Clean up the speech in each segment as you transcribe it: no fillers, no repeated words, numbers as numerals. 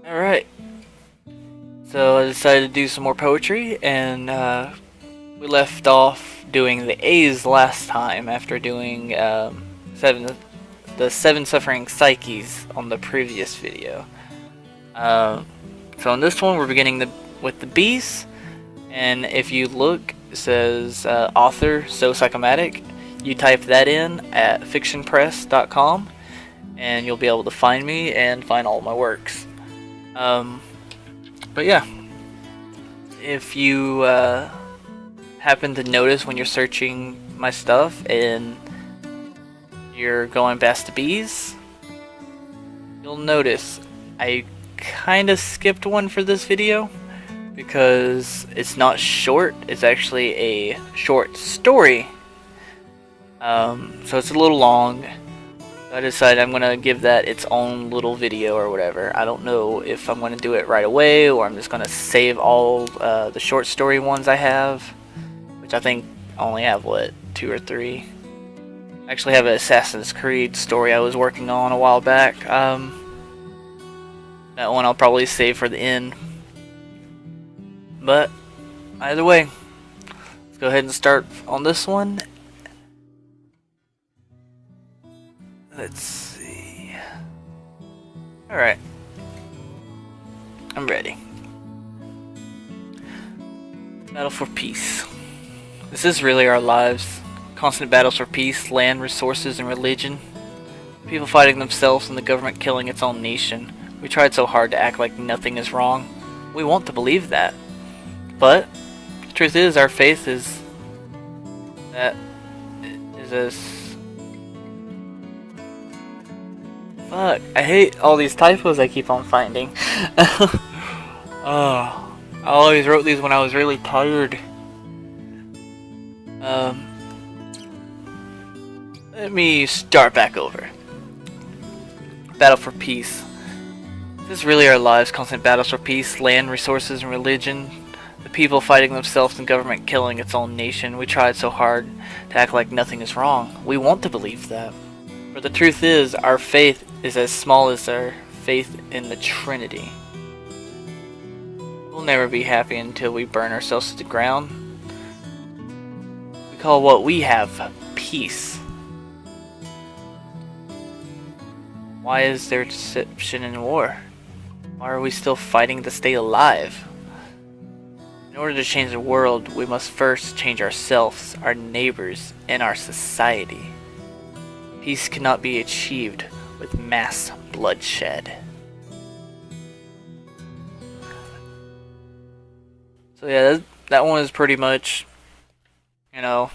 Alright, so I decided to do some more poetry, and we left off doing the A's last time after doing the Seven Suffering Psyches on the previous video. So in this one, we're beginning with the B's, and if you look, it says author So Psychomatic. You type that in at fictionpress.com, and you'll be able to find me and find all my works. But yeah, if you happen to notice when you're searching my stuff and you're going past the B's, you'll notice I kind of skipped one for this video because it's not short, it's actually a short story. So it's a little long. I decided I'm going to give that its own little video or whatever. I don't know if I'm going to do it right away or I'm just going to save all the short story ones I have, which I think I only have, what, 2 or 3. I actually have an Assassin's Creed story I was working on a while back. That one I'll probably save for the end. But either way, let's go ahead and start on this one. Let's see. Alright. I'm ready. Battle for peace. Is this really our lives? Constant battles for peace, land, resources, and religion. People fighting themselves and the government killing its own nation. We tried so hard to act like nothing is wrong. We want to believe that. But the truth is, our faith is as fuck, I hate all these typos I keep on finding. Oh, I always wrote these when I was really tired. Let me start back over. Battle for peace. Is this really our lives? Constant battles for peace, land, resources, and religion. The people fighting themselves and government killing its own nation. We tried so hard to act like nothing is wrong. We want to believe that. But the truth is, our faith is as small as our faith in the Trinity. We'll never be happy until we burn ourselves to the ground. We call what we have peace. Why is there deception in war? Why are we still fighting to stay alive? In order to change the world, we must first change ourselves, our neighbors, and our society. Peace cannot be achieved with mass bloodshed. So yeah, that one is pretty much, you know,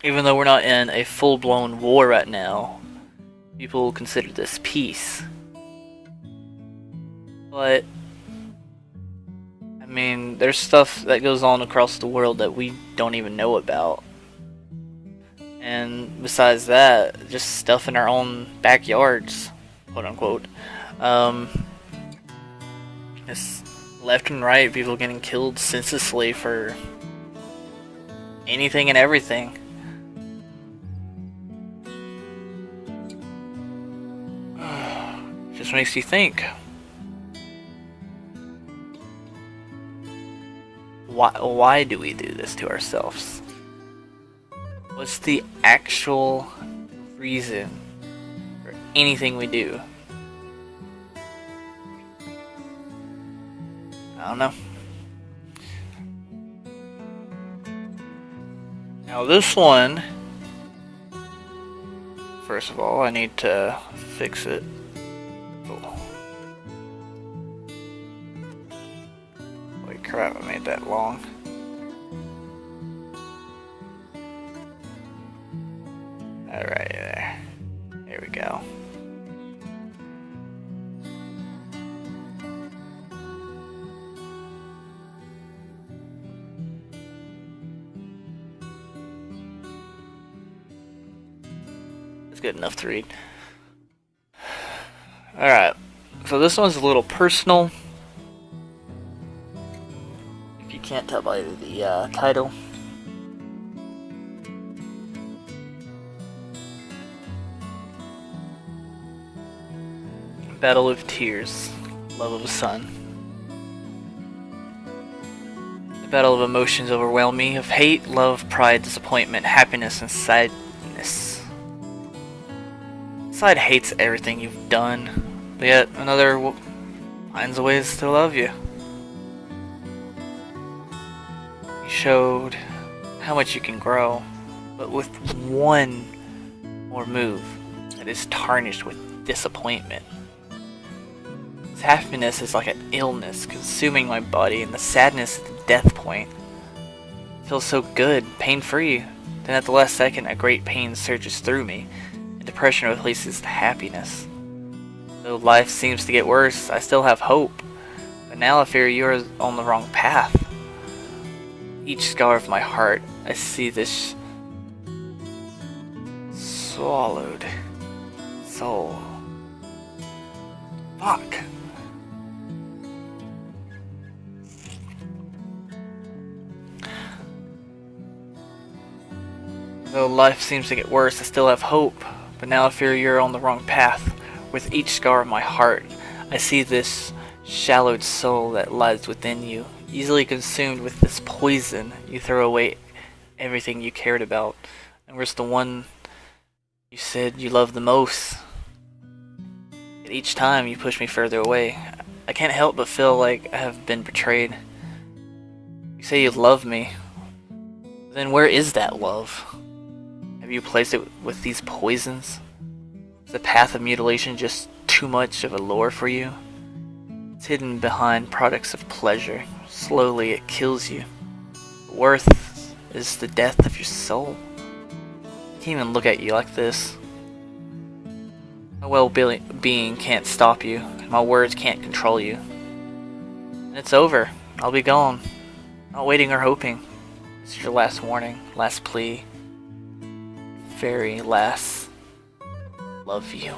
even though we're not in a full-blown war right now, people consider this peace. But I mean, there's stuff that goes on across the world that we don't even know about. And besides that, just stuff in our own backyards, quote unquote. It's left and right, people getting killed senselessly for anything and everything. Just makes you think. Why do we do this to ourselves? What's the actual reason for anything we do? I don't know. Now this one, first of all, I need to fix it. Oh. Holy crap, I made that long. Alright, there. There we go. It's good enough to read. Alright, so this one's a little personal. If you can't tell by the title. Battle of Tears. love of a son. The battle of emotions overwhelm me, of hate, love, pride, disappointment, happiness, and sadness. Side hates everything you've done, but yet another finds ways to love you. You showed how much you can grow, but with one more move that is tarnished with disappointment. This happiness is like an illness consuming my body, and the sadness at the death point. It feels so good, pain-free. Then at the last second, a great pain surges through me, and depression replaces the happiness. Though life seems to get worse, I still have hope. But now I fear you are on the wrong path. Each scar of my heart, I see this swallowed soul. Fuck. Though life seems to get worse, I still have hope. But now I fear you're on the wrong path. With each scar of my heart, I see this shallowed soul that lies within you, easily consumed with this poison. You throw away everything you cared about, and where's the one you said you loved the most? Yet each time you push me further away. I can't help but feel like I have been betrayed. You say you love me, then where is that love? Have you placed it with these poisons? Is the path of mutilation just too much of a lure for you? It's hidden behind products of pleasure. Slowly it kills you. Worth is the death of your soul. I can't even look at you like this. My well-being can't stop you. My words can't control you. And it's over. I'll be gone. Not waiting or hoping. This is your last warning, last plea. Very last. Love you.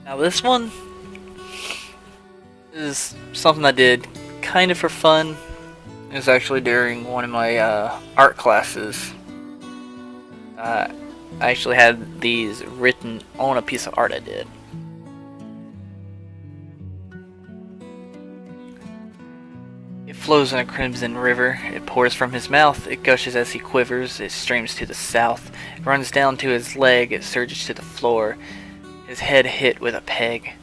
Now this one is something I did kind of for fun. It was actually during one of my art classes. I actually had these written on a piece of art I did. It flows in a crimson river. It pours from his mouth. It gushes as he quivers. It streams to the south. It runs down to his leg. It surges to the floor. His head hit with a peg.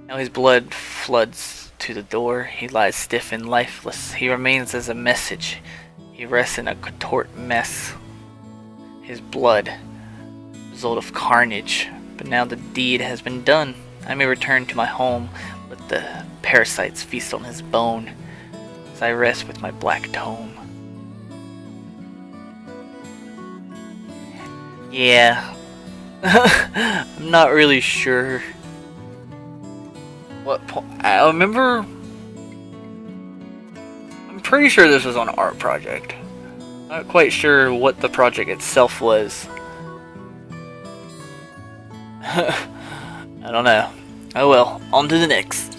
Now his blood floods to the door. He lies stiff and lifeless. He remains as a message. He rests in a contort mess. His blood, result of carnage. But now the deed has been done. I may return to my home. Let the parasites feast on his bone as I rest with my black tome. Yeah. I'm not really sure what I remember. I'm pretty sure this was on an art project. Not quite sure what the project itself was. I don't know. Oh well, on to the next.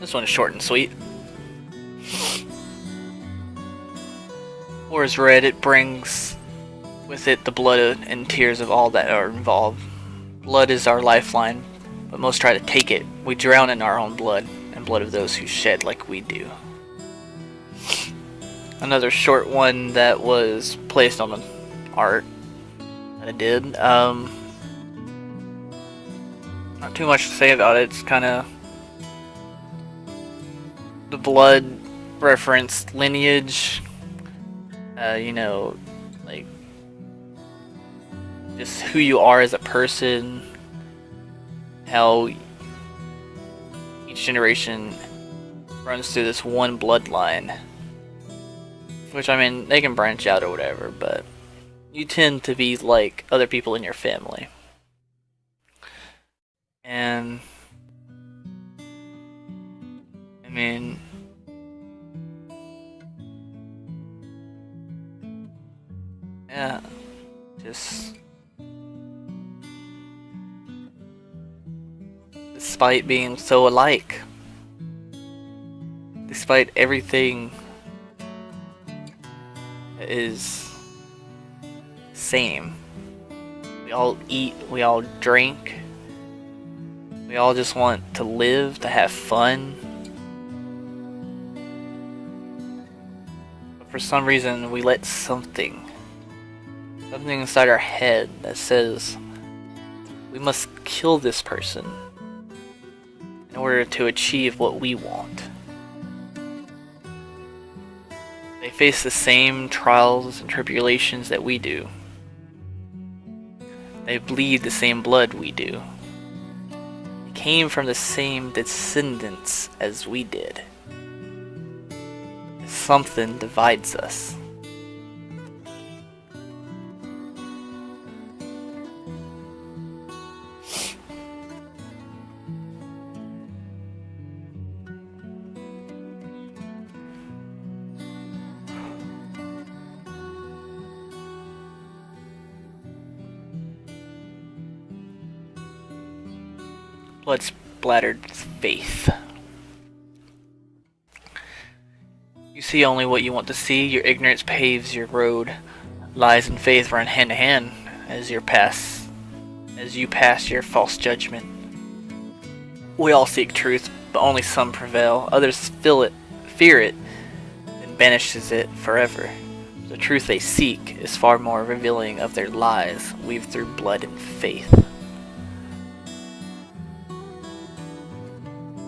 This one is short and sweet. War is red, it brings with it the blood and tears of all that are involved. Blood is our lifeline, but most try to take it. We drown in our own blood, and blood of those who shed like we do. Another short one that was placed on an art that I did. Not too much to say about it. It's kind of the blood referenced lineage. You know, like just who you are as a person, how each generation runs through this one bloodline, which I mean they can branch out or whatever, but you tend to be like other people in your family. And I mean, yeah, just despite being so alike, despite everything that is same. We all eat, we all drink, we all just want to live, to have fun. But for some reason, we let something inside our head that says we must kill this person in order to achieve what we want. They face the same trials and tribulations that we do. They bleed the same blood we do. They came from the same descendants as we did. Something divides us. Blood-splattered faith. You see only what you want to see. Your ignorance paves your road. Lies and faith run hand in hand as you pass your false judgment. We all seek truth, but only some prevail. Others fear it, and banishes it forever. The truth they seek is far more revealing of their lies, weaved through blood and faith.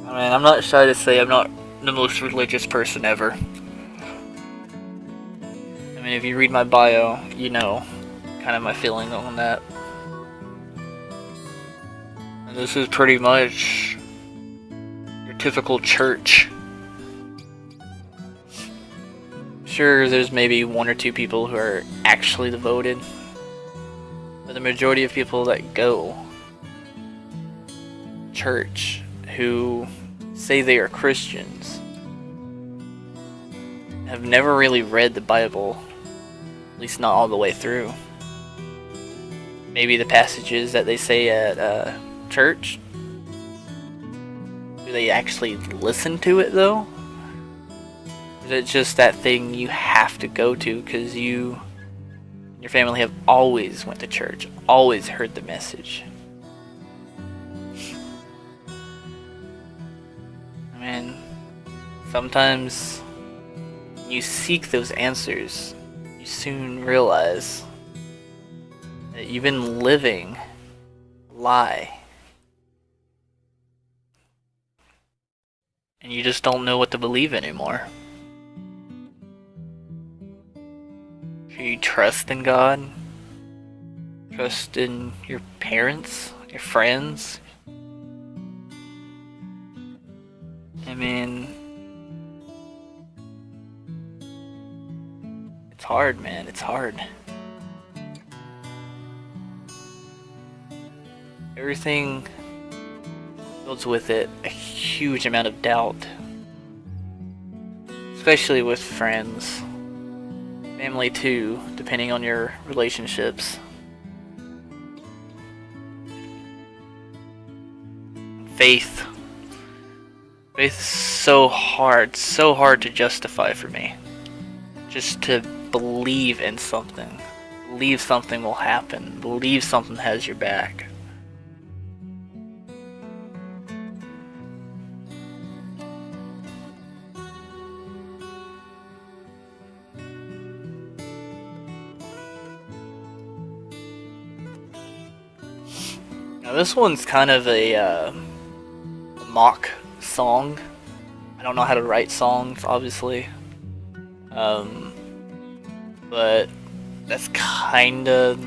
I mean, I'm not shy to say I'm not the most religious person ever. I mean, if you read my bio, you know kind of my feeling on that. And this is pretty much your typical church. Sure, there's maybe one or two people who are actually devoted, but the majority of people that go church who say they are Christians have never really read the Bible, at least not all the way through. Maybe the passages that they say at church. Do they actually listen to it though? Or is it just that thing you have to go to because you and your family have always went to church, always heard the message? I mean, sometimes when you seek those answers, you soon realize that you've been living a lie. And you just don't know what to believe anymore. Do you trust in God? Trust in your parents? Your friends? I mean, it's hard, man. It's hard. Everything builds with it a huge amount of doubt, especially with friends, family too, depending on your relationships. Faith is so hard to justify for me. Just to believe in something, believe something will happen, believe something has your back. Now this one's kind of a mock song. I don't know how to write songs, obviously. But that's kind of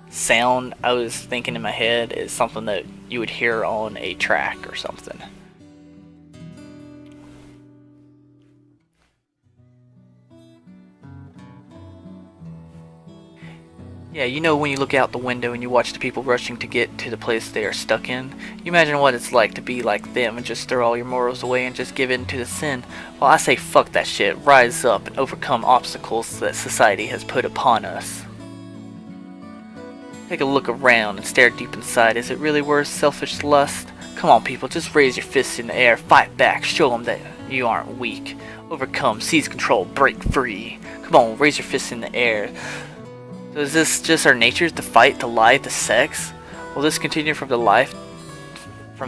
sound I was thinking in my head is something that you would hear on a track or something. Yeah, you know when you look out the window and you watch the people rushing to get to the place they are stuck in? You imagine what it's like to be like them and just throw all your morals away and just give in to the sin. Well, I say fuck that shit. Rise up and overcome obstacles that society has put upon us. Take a look around and stare deep inside. Is it really worth selfish lust? Come on, people, just raise your fists in the air, fight back, show them that you aren't weak. Overcome, seize control, break free. Come on, raise your fists in the air. So is this just our nature, to fight, to lie, to sex? Will this continue from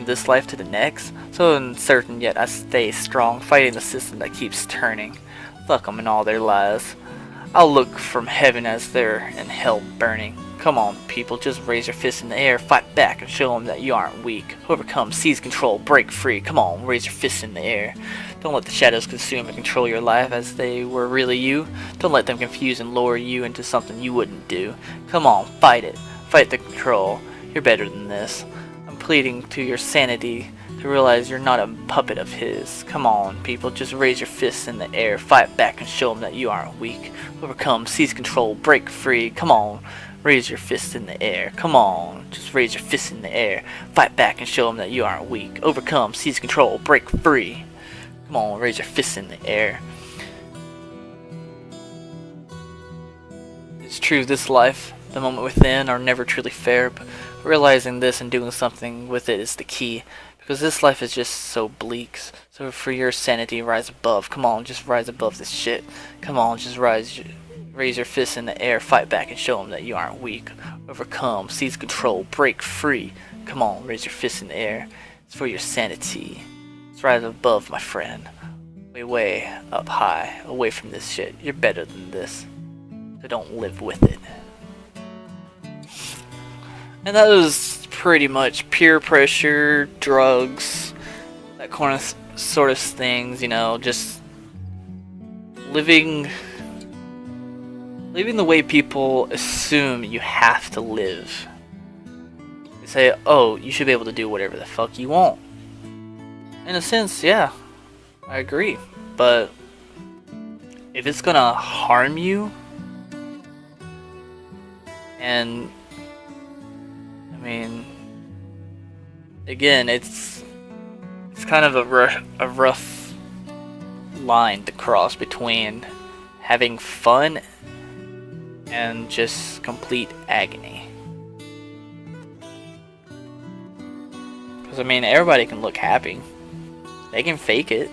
this life to the next? So uncertain, yet I stay strong, fighting the system that keeps turning. Fuck them and all their lies. I'll look from heaven as they're in hell burning. Come on, people, just raise your fists in the air, fight back, and show them that you aren't weak. Overcome, seize control, break free. Come on, raise your fists in the air. Don't let the shadows consume and control your life as they were really you. Don't let them confuse and lower you into something you wouldn't do. Come on, fight it. Fight the control. You're better than this. I'm pleading to your sanity to realize you're not a puppet of his. Come on, people, just raise your fists in the air, fight back, and show them that you aren't weak. Overcome, seize control, break free. Come on. Raise your fists in the air. Come on, just raise your fists in the air. Fight back and show them that you aren't weak. Overcome, seize control, break free. Come on, raise your fists in the air. It's true, this life, the moment within, are never truly fair, but realizing this and doing something with it is the key. Because this life is just so bleak. So for your sanity, rise above. Come on, just rise above this shit. Come on, just raise your fists in the air, fight back, and show them that you aren't weak. Overcome, seize control, break free. Come on, raise your fists in the air. It's for your sanity. Let's rise above, my friend. Way up high, away from this shit. You're better than this. So don't live with it. And that was pretty much peer pressure, drugs, that kind of sort of things, you know, just living the way people assume you have to live. They say, oh, you should be able to do whatever the fuck you want. In a sense, yeah, I agree. But if it's gonna harm you, and I mean, again, it's kind of a rough line to cross between having fun and just complete agony. Because I mean, everybody can look happy. They can fake it.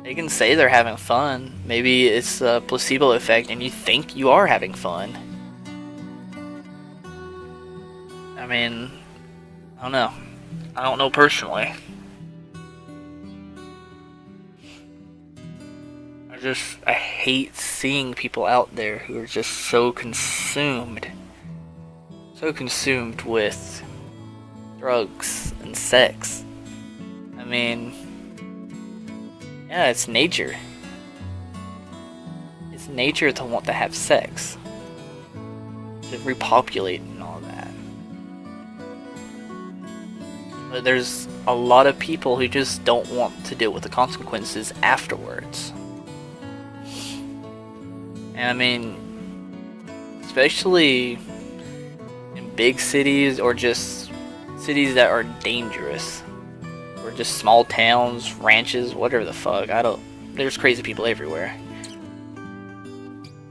They can say they're having fun. Maybe it's a placebo effect and you think you are having fun. I mean, I don't know. I don't know personally. I hate seeing people out there who are just so consumed with drugs and sex. I mean, yeah, it's nature. It's nature to want to have sex, to repopulate and all that. But there's a lot of people who just don't want to deal with the consequences afterwards. And I mean, especially in big cities or just cities that are dangerous, or just small towns, ranches, whatever the fuck. There's crazy people everywhere.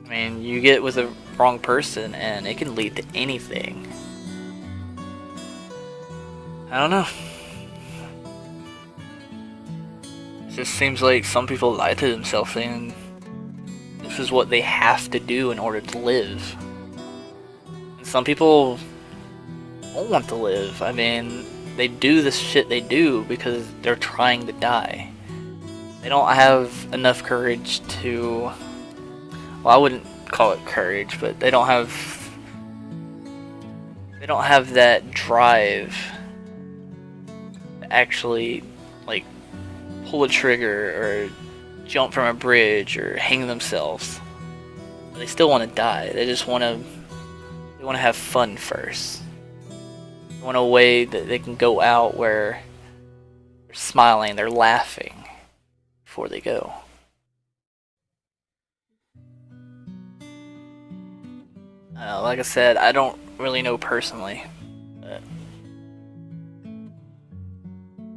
I mean, you get with the wrong person and it can lead to anything. I don't know. It just seems like some people lie to themselves saying this is what they have to do in order to live. And some people don't want to live. I mean, they do this shit they do because they're trying to die. They don't have enough courage to... Well, I wouldn't call it courage, but they don't have that drive to actually, like, pull a trigger or jump from a bridge or hang themselves. They still want to die. They just want to have fun first. They want a way that they can go out where they're smiling, they're laughing before they go. Like I said, I don't really know personally, but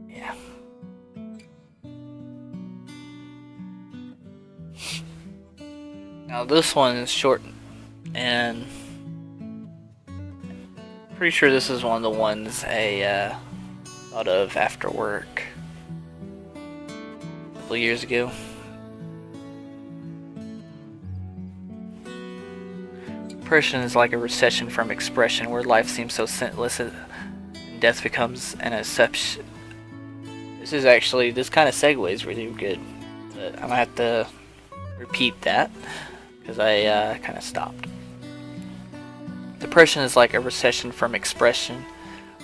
yeah. Now this one is short and Pretty sure this is one of the ones I thought of after work a couple years ago. Depression is like a recession from expression, where life seems so senseless and death becomes an exception. This kind of segues really good, but I'm gonna have to repeat that because I kind of stopped. Depression is like a recession from expression,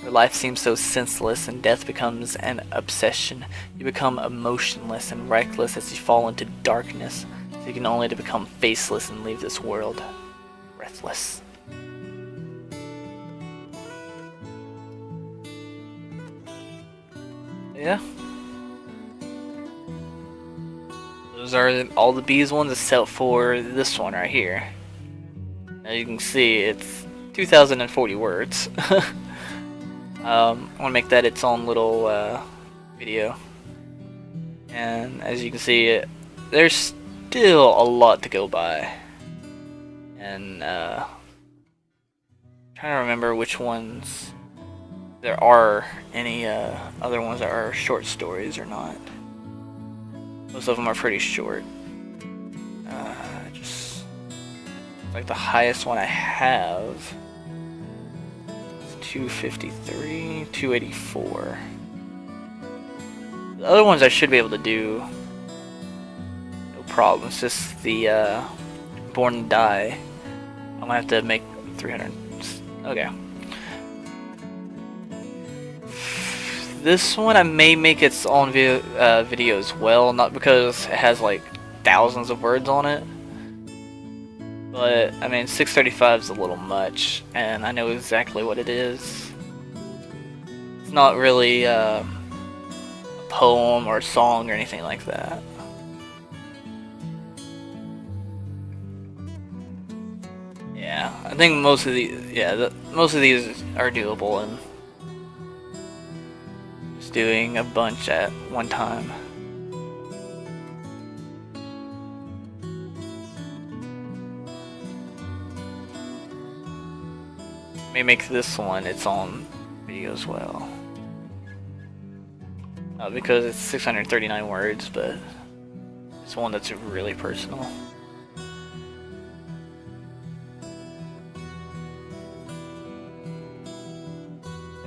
where life seems so senseless and death becomes an obsession. You become emotionless and reckless as you fall into darkness, seeking only to become faceless and leave this world breathless. Yeah. Those are all the bees ones except for this one right here. As you can see, it's 2,040 words. I want to make that its own little video. And as you can see, there's still a lot to go by. And trying to remember which ones there are any other ones that are short stories or not. Most of them are pretty short. Just like the highest one I have is 253, 284. The other ones I should be able to do no problem. It's just the Born to Die. I'm gonna have to make 300. Okay. This one I may make its own video as well, not because it has like thousands of words on it, but I mean 635 is a little much, and I know exactly what it is. It's not really a poem or a song or anything like that. Yeah, I think most of these are doable, and just doing a bunch at one time. May make this one its own video as well. Not because it's 639 words, but it's one that's really personal.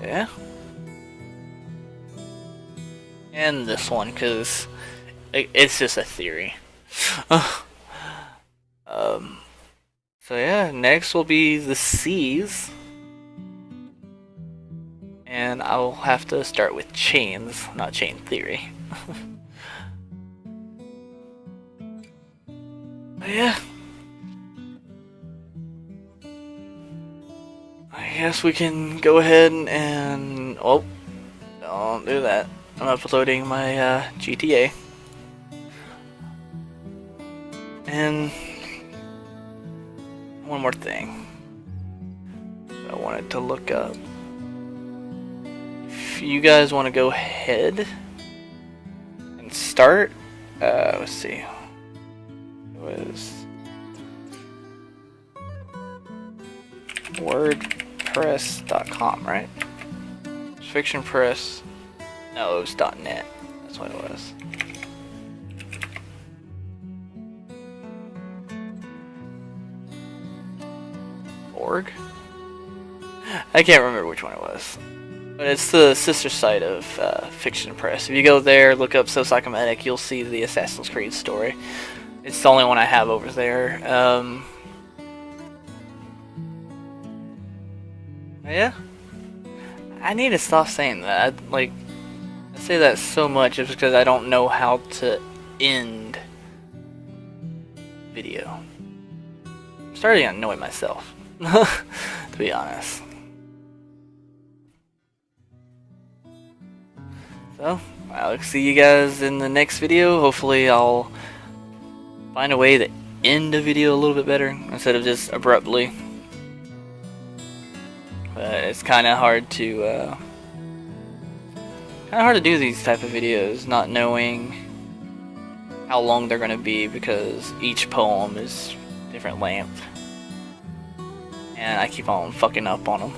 Yeah. And this one, because it's just a theory. So yeah, next will be the seas. And I'll have to start with chains, not chain theory. But yeah. I guess we can go ahead and... Oh, don't do that. I'm uploading my GTA. And one more thing I wanted to look up. If you guys want to go ahead and start, let's see. It was WordPress.com, right? Fiction Press. No, it was .net. That's what it was. Org? I can't remember which one it was. But it's the sister site of Fiction Press. If you go there, look up So Psychomatic, you'll see the Assassin's Creed story. It's the only one I have over there. Yeah. I need to stop saying that. I say that so much just because I don't know how to end video. I'm starting to annoy myself, to be honest. So, I'll see you guys in the next video. Hopefully I'll find a way to end the video a little bit better instead of just abruptly. But it's kind of hard to do these type of videos, not knowing how long they're gonna be because each poem is different length, and I keep on fucking up on them.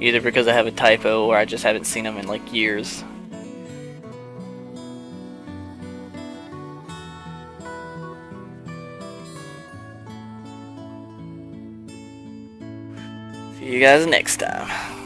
Either because I have a typo or I just haven't seen them in like years. See you guys next time.